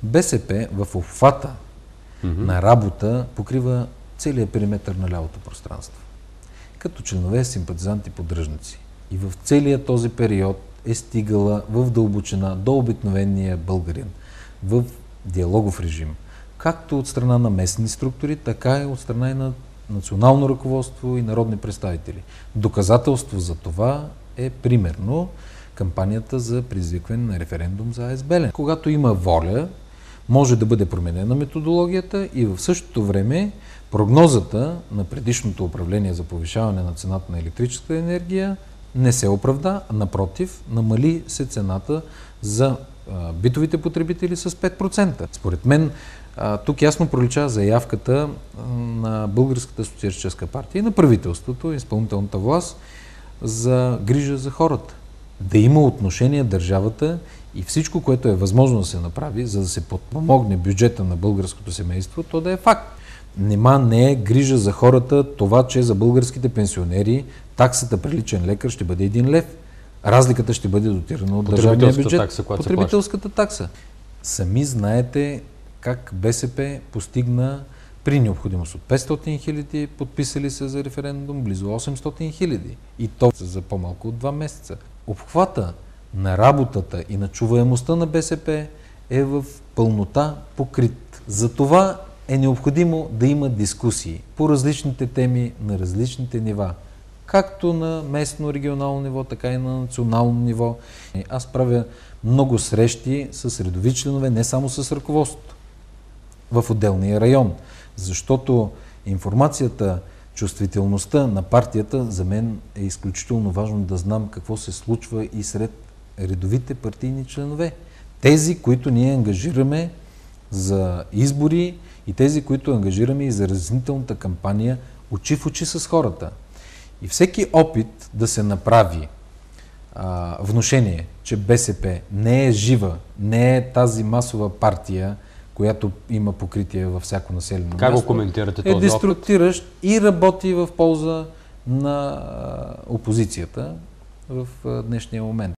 БСП в обхвата на работа покрива целият периметър на лявото пространство. Като членове, симпатизанти, поддръжници. И в целия този период е стигала в дълбочина до обикновения българин, в диалогов режим. Както от страна на местни структури, така и от страна и на национално ръководство и народни представители. Доказателство за това е примерно кампанията за предизвикване на референдум за АЕЦ Белене. Когато има воля, може да бъде променена методологията и в същото време прогнозата на предишното управление за повишаване на цената на електрическа енергия не се оправда, а напротив, намали се цената за битовите потребители с 5%. Според мен, тук ясно пролича заявката на Българската социалистическа партия и на правителството, изпълнителната власт, за грижа за хората. Да има отношение държавата и всичко, което е възможно да се направи, за да се подпомогне бюджета на българското семейство, то да е факт. Не е грижа за хората това, че за българските пенсионери таксата при личен лекар ще бъде 1 лев. Разликата ще бъде дотирана от държавния бюджет. Потребителската такса. Сами знаете как БСП постигна при необходимост от 500 хиляди, подписали се за референдум, близо 800 хиляди. И то за по-малко от 2 месеца. Обхвата на работата и на чуваемостта на БСП е в пълнота покрит. Затова е необходимо да има дискусии по различните теми на различните нива. Както на местно, регионално ниво, така и на национално ниво. Аз правя много срещи с редови членове, не само с ръководството в отделния район. Защото информацията, чувствителността на партията за мен е изключително важно да знам какво се случва и сред редовите партийни членове. Тези, които ние ангажираме за избори и тези, които ангажираме и за разяснителната кампания очи в очи с хората. И всеки опит да се направи внушение, че БСП не е жива, не е тази масова партия, която има покритие във всяко населено място, как го коментирате този е деструктиращ и работи в полза на опозицията в днешния момент.